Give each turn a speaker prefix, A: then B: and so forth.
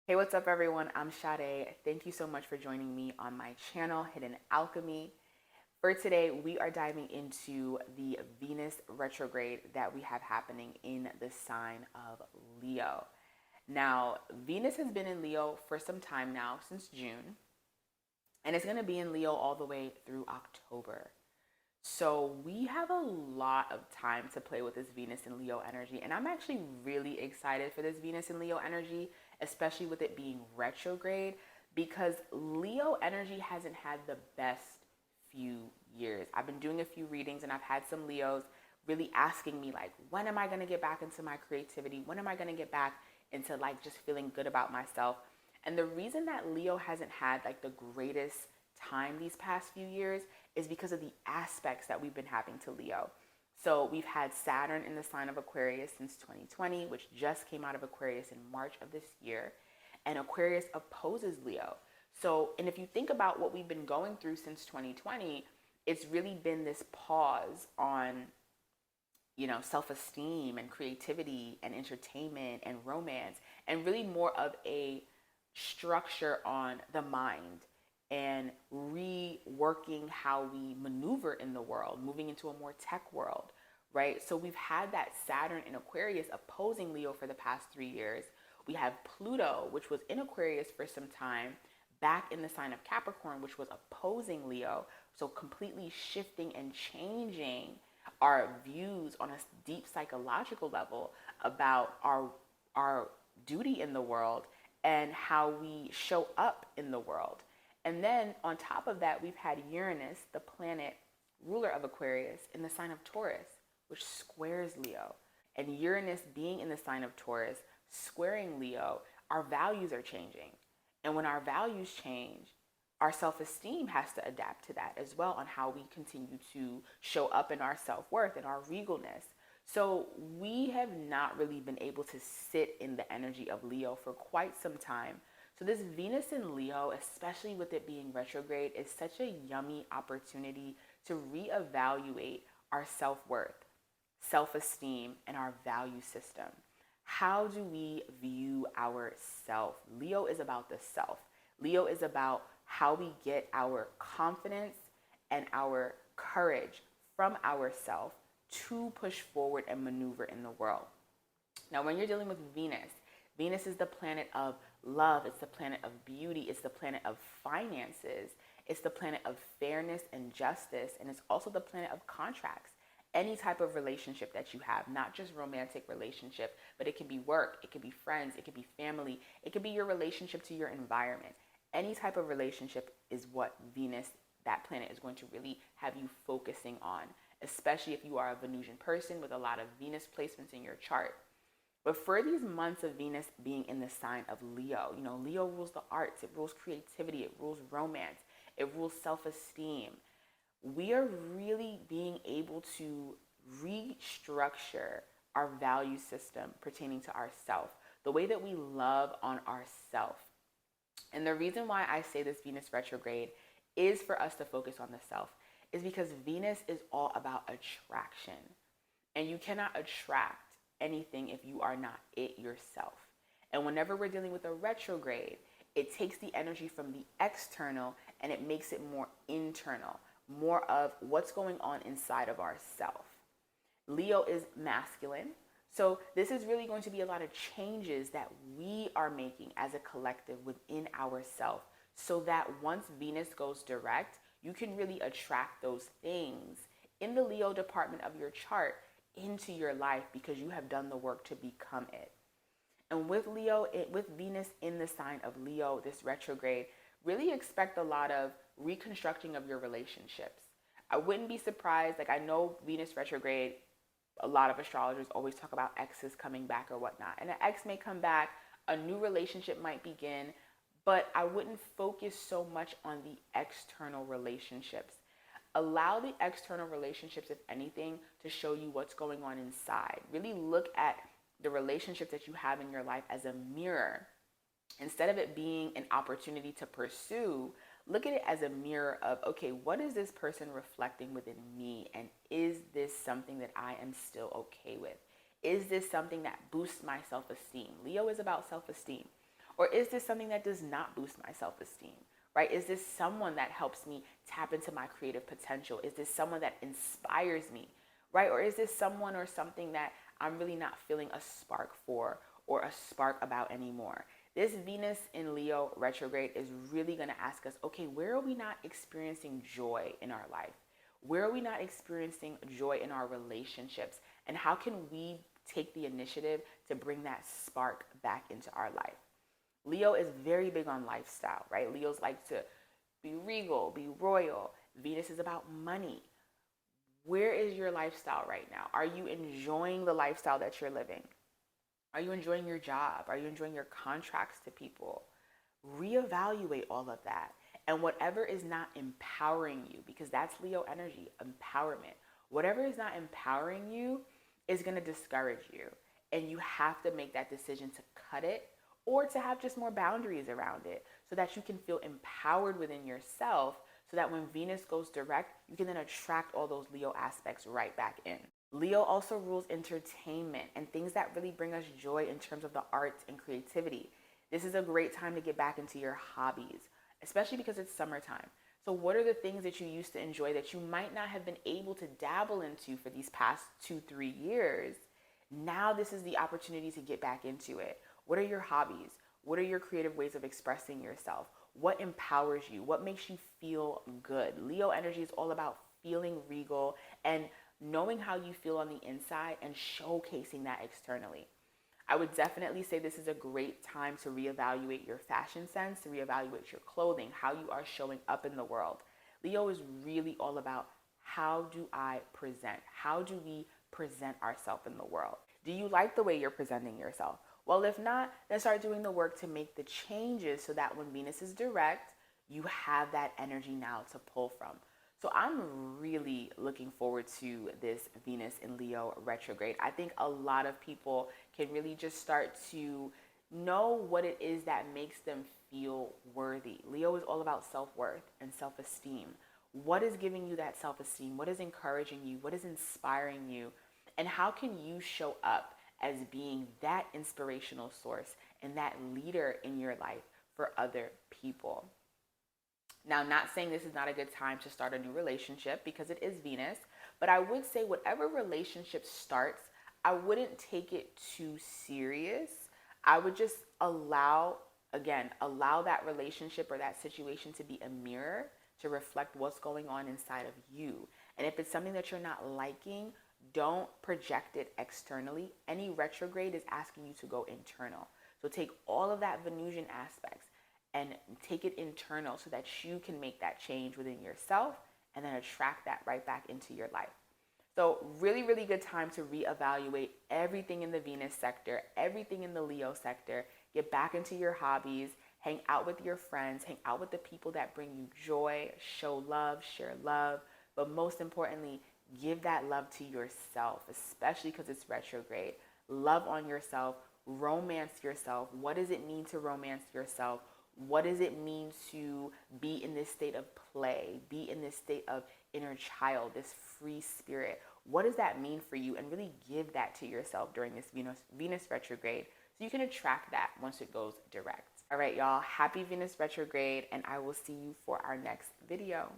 A: Hey, what's up, everyone? I'm Sade. Thank you so much for joining me on my channel, Hidden Alchemy. For today, we are diving into the Venus retrograde that we have happening in the sign of Leo. Now, Venus has been in Leo for some time now, since June, and it's going to be in Leo all the way through October. So we have a lot of time to play with this Venus and Leo energy. And I'm actually really excited for this Venus and Leo energy, especially with it being retrograde, because Leo energy hasn't had the best few years. I've been doing a few readings and I've had some Leos really asking me, like, when am I going to get back into my creativity? When am I going to get back into like just feeling good about myself? And the reason that Leo hasn't had like the greatest time these past few years is because of the aspects that we've been having to Leo. So we've had Saturn in the sign of Aquarius since 2020, which just came out of Aquarius in March of this year. And Aquarius opposes Leo. So, and if you think about what we've been going through since 2020, it's really been this pause on, self-esteem and creativity and entertainment and romance, and really more of a structure on the mind and reworking how we maneuver in the world, moving into a more tech world, right? So we've had that Saturn in Aquarius opposing Leo for the past 3 years. We have Pluto, which was in Aquarius for some time, back in the sign of Capricorn, which was opposing Leo. So completely shifting and changing our views on a deep psychological level about our duty in the world and how we show up in the world. And then on top of that, we've had Uranus, the planet ruler of Aquarius, in the sign of Taurus, which squares Leo. And Uranus being in the sign of Taurus, squaring Leo, our values are changing. And when our values change, our self-esteem has to adapt to that as well, on how we continue to show up in our self-worth and our regalness. So we have not really been able to sit in the energy of Leo for quite some time. So this Venus in Leo, especially with it being retrograde, is such a yummy opportunity to reevaluate our self-worth, self-esteem, and our value system. How do we view ourself? Leo is about the self. Leo is about how we get our confidence and our courage from ourself to push forward and maneuver in the world. Now, when you're dealing with Venus, Venus is the planet of love. It's the planet of beauty. It's the planet of finances. It's the planet of fairness and justice. And it's also the planet of contracts. Any type of relationship that you have, not just romantic relationship, but it can be work, it can be friends, it can be family, it can be your relationship to your environment. Any type of relationship is what Venus, that planet, is going to really have you focusing on, especially if you are a Venusian person with a lot of Venus placements in your chart. But for these months of Venus being in the sign of Leo, Leo rules the arts, it rules creativity, it rules romance, it rules self-esteem. We are really being able to restructure our value system pertaining to ourself, the way that we love on ourself. And the reason why I say this Venus retrograde is for us to focus on the self is because Venus is all about attraction. And you cannot attract anything if you are not it yourself. And whenever we're dealing with a retrograde, it takes the energy from the external and it makes it more internal, more of what's going on inside of ourself. Leo is masculine. So this is really going to be a lot of changes that we are making as a collective within ourselves, so that once Venus goes direct, you can really attract those things in the Leo department of your chart into your life because you have done the work to become it. And with with Venus in the sign of Leo, this retrograde, really expect a lot of reconstructing of your relationships. I wouldn't be surprised, like I know Venus retrograde, a lot of astrologers always talk about exes coming back or whatnot. And an ex may come back, a new relationship might begin, but I wouldn't focus so much on the external relationships. Allow the external relationships, if anything, to show you what's going on inside. Really look at the relationships that you have in your life as a mirror. Instead of it being an opportunity to pursue, look at it as a mirror of, okay, what is this person reflecting within me? And is this something that I am still okay with? Is this something that boosts my self-esteem? Leo is about self-esteem. Or is this something that does not boost my self-esteem? Right? Is this someone that helps me tap into my creative potential? Is this someone that inspires me? Right? Or is this someone or something that I'm really not feeling a spark for or a spark about anymore? This Venus in Leo retrograde is really going to ask us, okay, where are we not experiencing joy in our life? Where are we not experiencing joy in our relationships? And how can we take the initiative to bring that spark back into our life? Leo is very big on lifestyle, right? Leos like to be regal, be royal. Venus is about money. Where is your lifestyle right now? Are you enjoying the lifestyle that you're living? Are you enjoying your job? Are you enjoying your contracts to people? Reevaluate all of that. And whatever is not empowering you, because that's Leo energy, empowerment. Whatever is not empowering you is going to discourage you. And you have to make that decision to cut it or to have just more boundaries around it so that you can feel empowered within yourself so that when Venus goes direct, you can then attract all those Leo aspects right back in. Leo also rules entertainment and things that really bring us joy in terms of the arts and creativity. This is a great time to get back into your hobbies, especially because it's summertime. So what are the things that you used to enjoy that you might not have been able to dabble into for these past 2-3 years? Now this is the opportunity to get back into it. What are your hobbies? What are your creative ways of expressing yourself? What empowers you? What makes you feel good? Leo energy is all about feeling regal and knowing how you feel on the inside and showcasing that externally. I would definitely say this is a great time to reevaluate your fashion sense, to reevaluate your clothing, how you are showing up in the world. Leo is really all about how do I present? How do we present ourselves in the world? Do you like the way you're presenting yourself? Well, if not, then start doing the work to make the changes so that when Venus is direct, you have that energy now to pull from. So I'm really looking forward to this Venus in Leo retrograde. I think a lot of people can really just start to know what it is that makes them feel worthy. Leo is all about self-worth and self-esteem. What is giving you that self-esteem? What is encouraging you? What is inspiring you? And how can you show up as being that inspirational source and that leader in your life for other people? Now, not saying this is not a good time to start a new relationship because it is Venus, but I would say whatever relationship starts, I wouldn't take it too serious. I would just allow that relationship or that situation to be a mirror to reflect what's going on inside of you. And if it's something that you're not liking, don't project it externally. Any retrograde is asking you to go internal. So take all of that Venusian aspects and take it internal so that you can make that change within yourself and then attract that right back into your life. So really, really good time to reevaluate everything in the Venus sector, everything in the Leo sector, get back into your hobbies, hang out with your friends, hang out with the people that bring you joy, show love, share love, but most importantly, give that love to yourself, especially because it's retrograde. Love on yourself, romance yourself. What does it mean to romance yourself? What does it mean to be in this state of play, be in this state of inner child, this free spirit? What does that mean for you? And really give that to yourself during this Venus retrograde so you can attract that once it goes direct. All right, y'all, happy Venus retrograde, and I will see you for our next video.